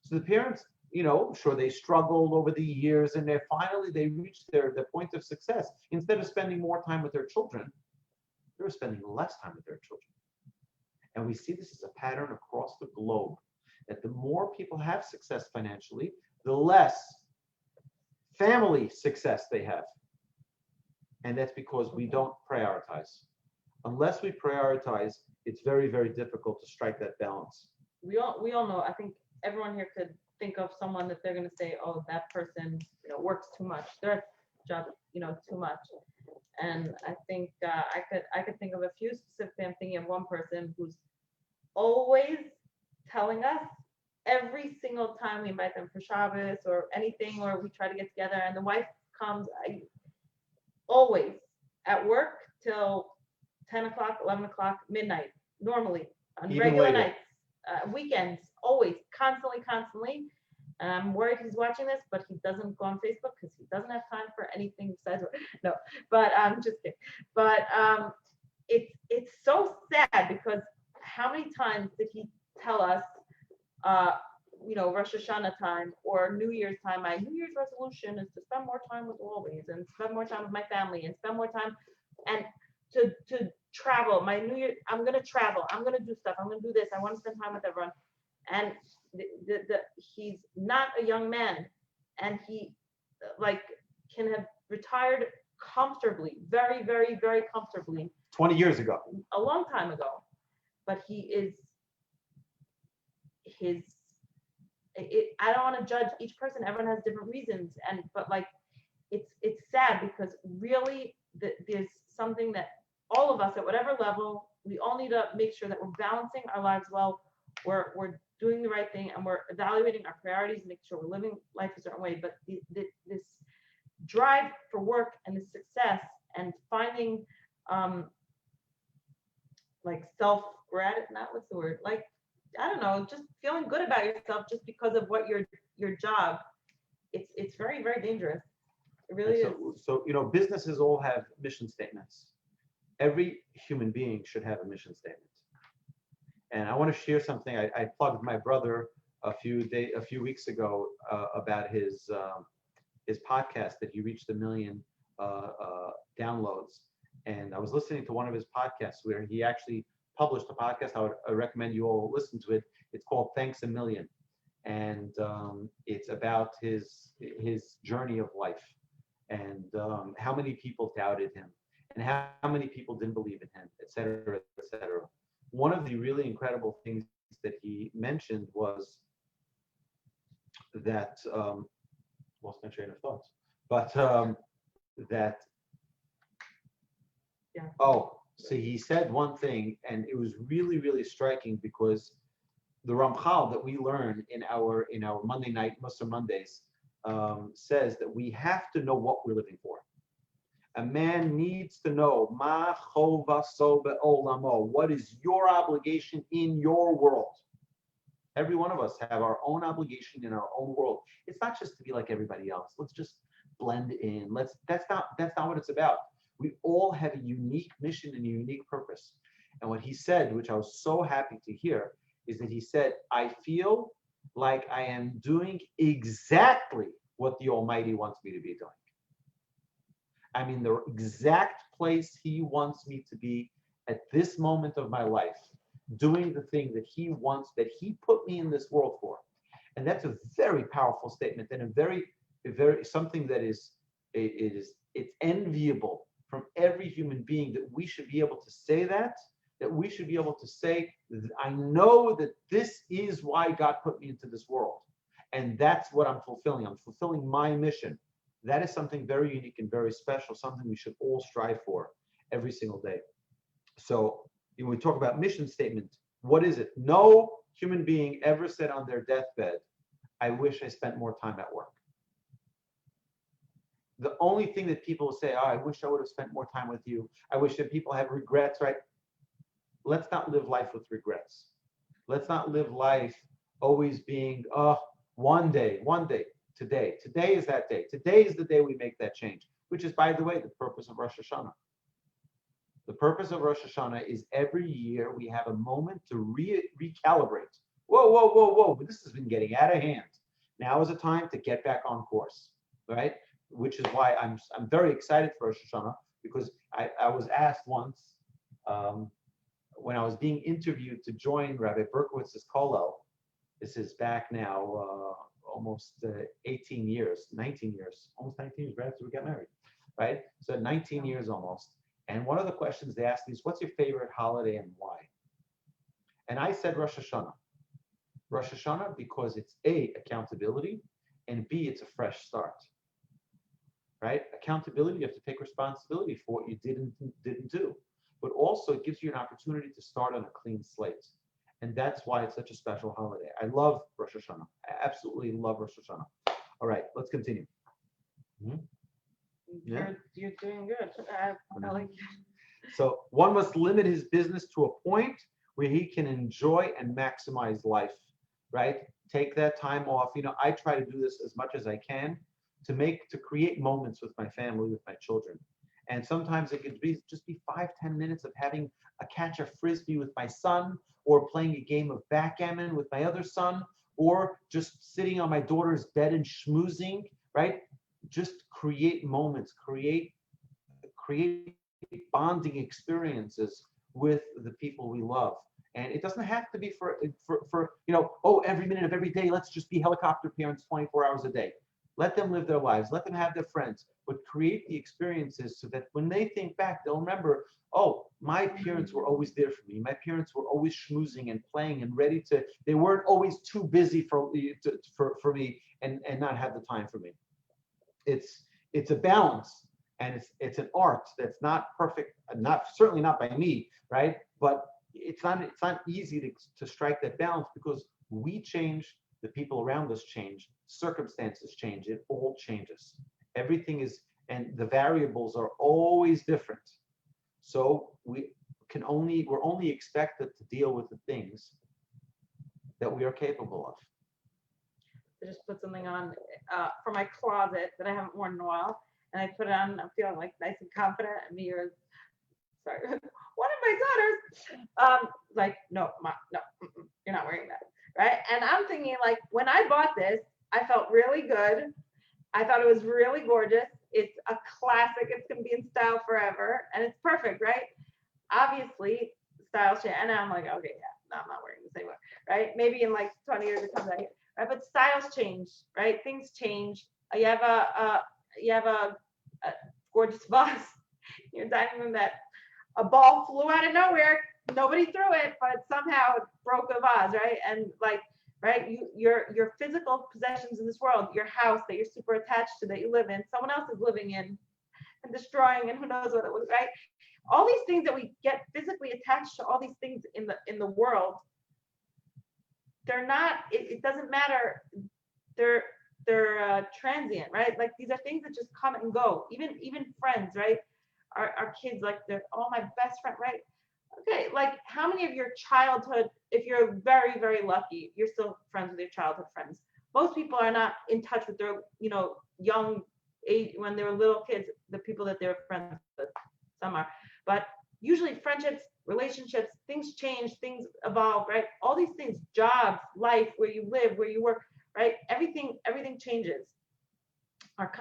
So the parents I'm sure they struggled over the years, and finally they reached their point of success. Instead of spending more time with their children, they were spending less time with their children. And we see this as a pattern across the globe, that the more people have success financially, the less family success they have. And that's because we don't prioritize. Unless we prioritize, it's very, very difficult to strike that balance. We all know, I think everyone here could think of someone that they're going to say, oh, that person, works too much. Their job, too much. And I think I could think of a few specifically. I'm thinking of one person who's always telling us every single time we invite them for Shabbos or anything, or we try to get together, and the wife comes always at work till 10 o'clock, 11 o'clock, midnight, normally on Even regular later. nights, weekends, always, constantly. And I'm worried he's watching this, but he doesn't go on Facebook because he doesn't have time for anything besides work. No, but I'm just kidding. But it's so sad, because how many times did he tell us, Rosh Hashanah time or New Year's time, my New Year's resolution is to spend more time with Wolbes and spend more time with my family and spend more time and to travel. My New Year, I'm going to travel. I'm going to do stuff. I'm going to do this. I want to spend time with everyone. And he's not a young man, and he can have retired comfortably, very, very, very comfortably 20 years ago. a long time ago. But I don't want to judge each person. Everyone has different reasons, but it's sad, because really there's something that all of us at whatever level, we all need to make sure that we're balancing our lives well. We're doing the right thing, and we're evaluating our priorities, making sure we're living life a certain way. But this drive for work and the success and finding what's the word? I don't know, just feeling good about yourself just because of what your job, it's very, very dangerous. It really is. So businesses all have mission statements. Every human being should have a mission statement. And I want to share something. I plugged my brother a few weeks ago about his podcast, that he reached 1 million downloads. And I was listening to one of his podcasts where he actually published a podcast. I recommend you all listen to it. It's called Thanks a Million. And it's about his journey of life, and how many people doubted him, and how many people didn't believe in him, et cetera, et cetera. One of the really incredible things that he mentioned was that, lost my train of thoughts, but so he said one thing, and it was really, really striking, because the Ramchal that we learn in our Monday night Musar Mondays says that we have to know what we're living for. A man needs to know ma chovaso be'olamo. What is your obligation in your world? Every one of us have our own obligation in our own world. It's not just to be like everybody else. Let's just blend in. That's not what it's about. We all have a unique mission and a unique purpose. And what he said, which I was so happy to hear, is that he said, I feel like I am doing exactly what the Almighty wants me to be doing. I'm in the exact place he wants me to be at this moment of my life, doing the thing that he wants, that he put me in this world for. And that's a very powerful statement, and a very something that it's enviable from every human being, that we should be able to say that we should be able to say, I know that this is why God put me into this world. And that's what I'm fulfilling. I'm fulfilling my mission. That is something very unique and very special, something we should all strive for every single day. So when we talk about mission statement, what is it? No human being ever said on their deathbed, I wish I spent more time at work. The only thing that people say, I wish I would have spent more time with you. I wish that people have regrets, right? Let's not live life with regrets. Let's not live life always being, one day, today. Today is that day. Today is the day we make that change, which is, by the way, the purpose of Rosh Hashanah. The purpose of Rosh Hashanah is every year we have a moment to recalibrate. Whoa, but this has been getting out of hand. Now is the time to get back on course, right? Which is why I'm very excited for Rosh Hashanah, because I was asked once when I was being interviewed to join Rabbi Berkowitz's kollel. This is back now almost 18 years, 19 years, almost 19 years right after we got married, right? So 19 years almost. And one of the questions they asked me is, what's your favorite holiday and why? And I said Rosh Hashanah. Rosh Hashanah because it's A, accountability, and B, it's a fresh start, right? Accountability, you have to take responsibility for what you didn't do. But also it gives you an opportunity to start on a clean slate. And that's why it's such a special holiday. I love Rosh Hashanah. I absolutely love Rosh Hashanah. All right, let's continue. Yeah. You're doing good. I like it. So one must limit his business to a point where he can enjoy and maximize life, right? Take that time off. I try to do this as much as I can to create moments with my family, with my children. And sometimes it could just be 5-10 minutes of having a catch a frisbee with my son, or playing a game of backgammon with my other son, or just sitting on my daughter's bed and schmoozing, right? Just create moments, create bonding experiences with the people we love. And it doesn't have to be for every minute of every day, let's just be helicopter parents 24 hours a day. Let them live their lives, let them have their friends, but create the experiences so that when they think back, they'll remember, oh, my parents were always there for me. My parents were always schmoozing and playing and ready to, they weren't always too busy for me and not have the time for me. It's a balance, and it's an art that's not perfect, certainly not by me, right? But it's not easy to strike that balance, because we change, the people around us change, circumstances change, it all changes. Everything is, and the variables are always different. So we're only expected to deal with the things that we are capable of. I just put something on for my closet that I haven't worn in a while, and I put it on. I'm feeling like nice and confident. And sorry, one of my daughters, like, no, Mom, no, you're not wearing that, right? And I'm thinking, like, when I bought this, I felt really good. I thought it was really gorgeous. It's a classic. It's gonna be in style forever, and it's perfect, right? Obviously, style change, and I'm like, okay, yeah, no, I'm not wearing the same one, right? Maybe in like 20 years it comes out here. Right, but styles change, right? Things change. You have a gorgeous vase in your dining room that a ball flew out of nowhere. Nobody threw it, but somehow it broke a vase, right? And like, right, your physical possessions in this world, your house that you're super attached to, that you live in, someone else is living in and destroying, and who knows what it was, right? All these things that we get physically attached to, all these things in the world, they're not, it doesn't matter, they're transient, right? Like, these are things that just come and go. Even friends, right? Our kids, like, they're, oh, my best friend, right? Okay, like, how many of your childhood, if you're very, very lucky, you're still friends with your childhood friends. Most people are not in touch with their, young age, when they were little kids, the people that they were friends with. Some are, but usually friendships, relationships, things change, things evolve, right? All these things, jobs, life, where you live, where you work, right? Everything changes.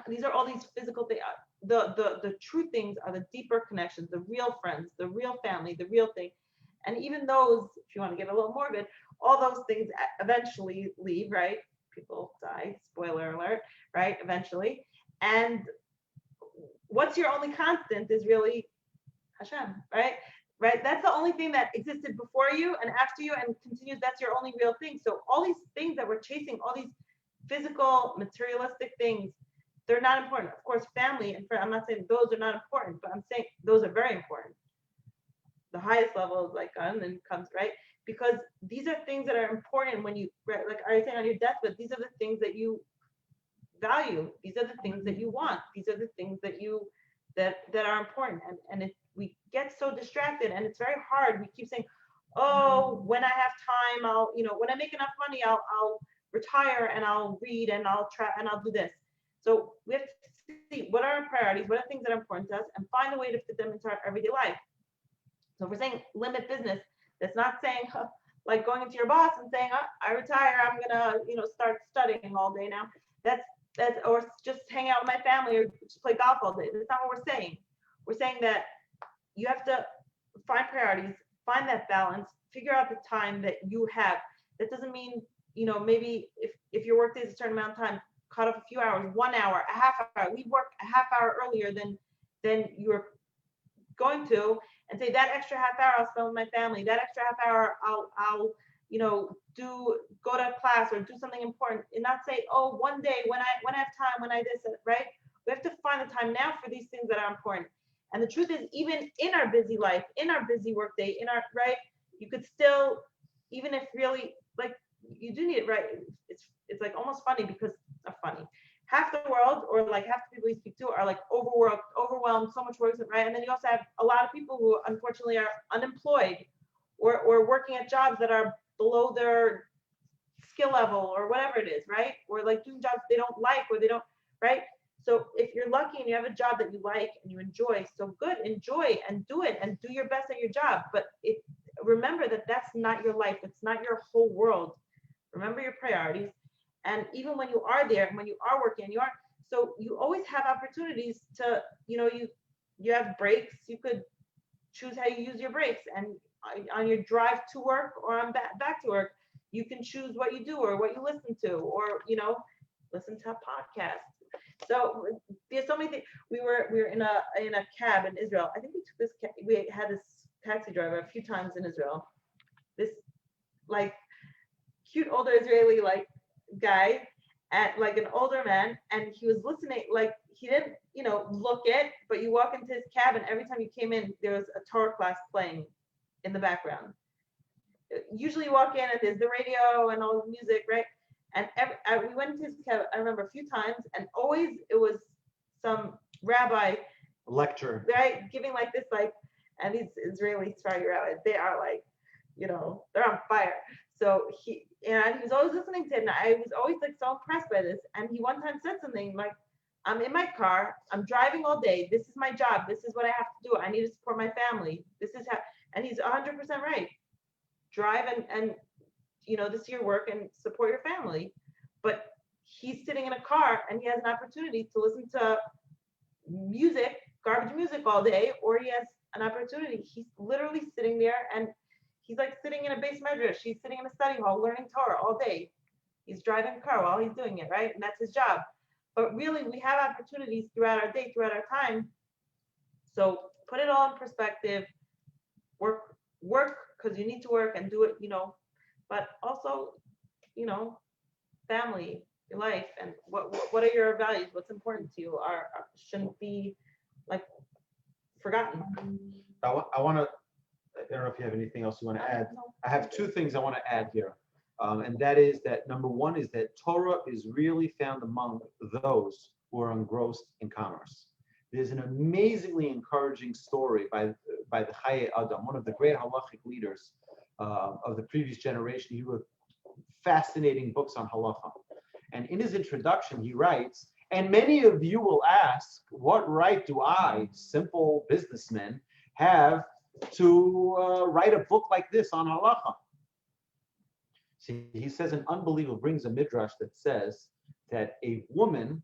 These are all these physical things. The true things are the deeper connections, the real friends, the real family, the real thing. And even those, if you want to get a little morbid, all those things eventually leave, right? People die, spoiler alert, right? Eventually. And what's your only constant is really Hashem, right? Right? That's the only thing that existed before you and after you and continues. That's your only real thing. So all these things that we're chasing, all these physical, materialistic things, they're not important. Of course, family and friends, I'm not saying those are not important, but I'm saying those are very important. The highest level is like, and then comes, right? Because these are things that are important when you, right, like, are you saying on your deathbed, these are the things that you value. These are the things that you want. These are the things that that are important. And if we get so distracted, and it's very hard, we keep saying, oh, when I have time, I'll, when I make enough money, I'll retire and I'll read and I'll try and I'll do this. So we have to see what are our priorities, what are things that are important to us, and find a way to fit them into our everyday life. So if we're saying limit business, that's not saying like going into your boss and saying, I retire, I'm gonna, start studying all day now. That's or just hang out with my family or just play golf all day. That's not what we're saying. We're saying that you have to find priorities, find that balance, figure out the time that you have. That doesn't mean, maybe if your work day is a certain amount of time, cut off a few hours, 1 hour, a half hour. We work a half hour earlier than you're going to, and say that extra half hour I'll spend with my family. That extra half hour I'll go to class or do something important, and not say, oh, one day when I have time, when I this, right? We have to find the time now for these things that are important. And the truth is, even in our busy life, in our busy workday, right, you could still, even if really like you do need it, right? It's like almost funny because not funny. Half the world, or like half the people you speak to, are like overwhelmed, so much work, right? And then you also have a lot of people who unfortunately are unemployed or working at jobs that are below their skill level or whatever it is, right? Or like doing jobs they don't like or they don't, right? So if you're lucky and you have a job that you like and you enjoy, so good, enjoy and do it and do your best at your job. But remember that that's not your life. It's not your whole world. Remember your priorities. And even when you are there and when you are working, so you always have opportunities to, you have breaks. You could choose how you use your breaks, and on your drive to work or on back to work, you can choose what you do or what you listen to, or listen to a podcast. So there's so many things. We were in a cab in Israel. I think we had this taxi driver a few times in Israel. This like cute older Israeli like guy, at like an older man, and he was listening, like he didn't look it, but you walk into his cabin, every time you came in there was a Torah class playing in the background. Usually you walk in and there's the radio and all the music, right? And we went to his cabin, I remember a few times, and always it was some rabbi lecture, right, giving like this, like, and these Israeli rabbis, they are like, they're on fire. So he was always listening to it, and I was always like so impressed by this. And he one time said something like, I'm in my car, I'm driving all day, this is my job, this is what I have to do, I need to support my family, this is how, and he's 100% right. Drive and this is your work and support your family. But he's sitting in a car and he has an opportunity to listen to music, garbage music all day, or he has an opportunity. He's literally sitting there, and he's like sitting in a base medrash. He's sitting in a study hall learning Torah all day. He's driving a car while he's doing it, right? And that's his job. But really, we have opportunities throughout our day, throughout our time. So put it all in perspective. Work because you need to work and do it, but also, family, your life, and what are your values? What's important to you shouldn't be like forgotten. I want to, I don't know if you have anything else you want to add. I have two things I want to add here. And that is that number one is that Torah is really found among those who are engrossed in commerce. There's an amazingly encouraging story by the Chaye Adam, one of the great halachic leaders of the previous generation. He wrote fascinating books on halacha. And in his introduction, he writes, and many of you will ask, what right do I, simple businessman, have to write a book like this on halacha? See, he says an unbeliever brings a midrash that says that a woman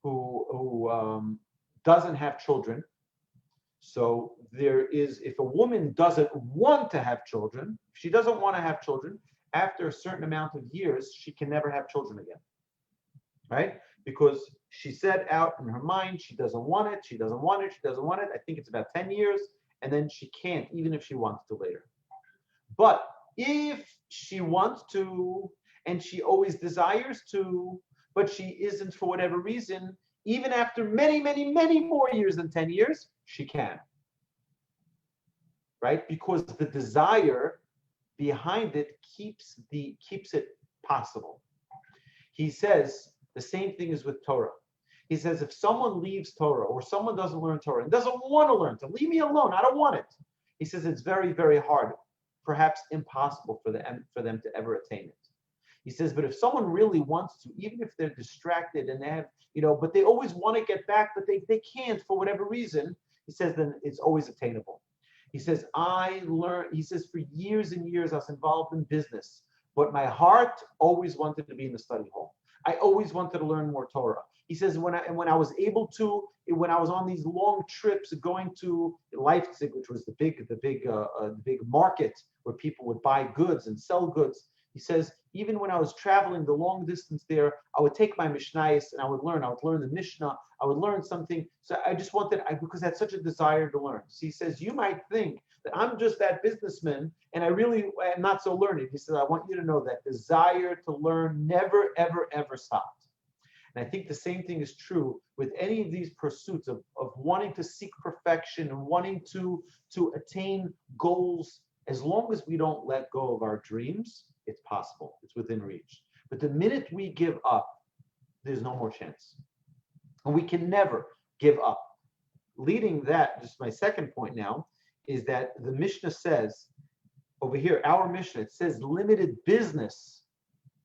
who doesn't have children, so there is, if a woman doesn't want to have children, if she doesn't want to have children, after a certain amount of years, she can never have children again, right? Because she said out in her mind, she doesn't want it, she doesn't want it, she doesn't want it. I think it's about 10 years, and then she can't, even if she wants to later. But if she wants to, and she always desires to, but she isn't for whatever reason, even after many, many, many more years than 10 years, she can. Right? Because the desire behind it keeps it possible. He says the same thing is with Torah. He says if someone leaves Torah or someone doesn't learn Torah and doesn't want to learn Torah, leave me alone, I don't want it. He says it's very, very hard, perhaps impossible for them to ever attain it. He says, but if someone really wants to, even if they're distracted and they have, but they always want to get back, but they can't for whatever reason, he says, then it's always attainable. He says, he says, for years and years I was involved in business, but my heart always wanted to be in the study hall. I always wanted to learn more Torah. He says, when I was able to, when I was on these long trips going to Leipzig, which was the big market where people would buy goods and sell goods, he says, even when I was traveling the long distance there, I would take my Mishnayos and I would learn the Mishnah, I would learn something. So I just wanted, because I had such a desire to learn. So he says, you might think that I'm just that businessman and I really am not so learned. He says, I want you to know that desire to learn never, ever, ever stopped. And I think the same thing is true with any of these pursuits of wanting to seek perfection and wanting to attain goals. As long as we don't let go of our dreams, it's possible. It's within reach. But the minute we give up, there's no more chance. And we can never give up. Leading that, just my second point now, is that the Mishnah says, over here, our Mishnah, it says limited business.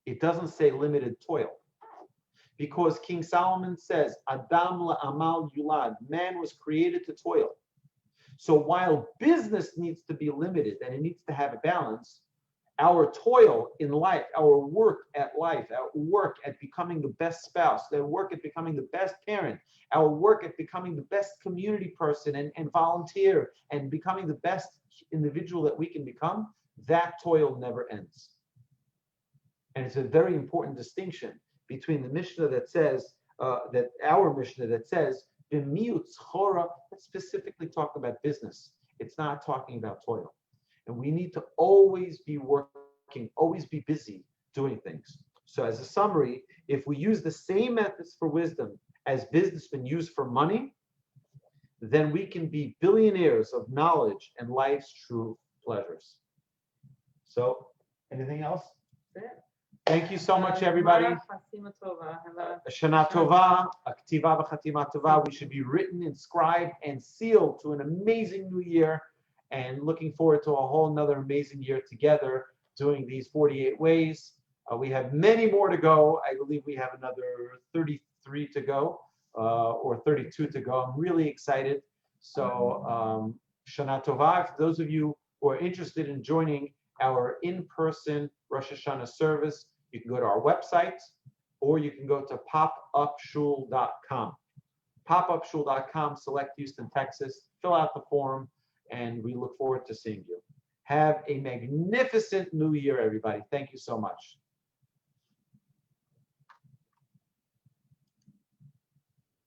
It doesn't say limited toil. Because King Solomon says, Adam la'amal yulad, man was created to toil. So while business needs to be limited and it needs to have a balance, our toil in life, our work at life, our work at becoming the best spouse, our work at becoming the best parent, our work at becoming the best community person and volunteer and becoming the best individual that we can become, that toil never ends. And it's a very important distinction between the Mishnah that says, that our Mishnah that says, that specifically talk about business. It's not talking about toil. And we need to always be working, always be busy doing things. So as a summary, if we use the same methods for wisdom as businessmen use for money, then we can be billionaires of knowledge and life's true pleasures. So, anything else? Thank you so much, everybody. Shana Tova, Aktiva B'Chatima Tova. We should be written, inscribed, and sealed to an amazing new year. And looking forward to a whole nother amazing year together doing these 48 ways. We have many more to go. I believe we have another 33 to go, or 32 to go. I'm really excited. So, Shana Tova. For those of you who are interested in joining our in-person Rosh Hashanah service, you can go to our website, or you can go to popupshul.com. Popupshul.com, select Houston, Texas, fill out the form, and we look forward to seeing you. Have a magnificent new year, everybody. Thank you so much.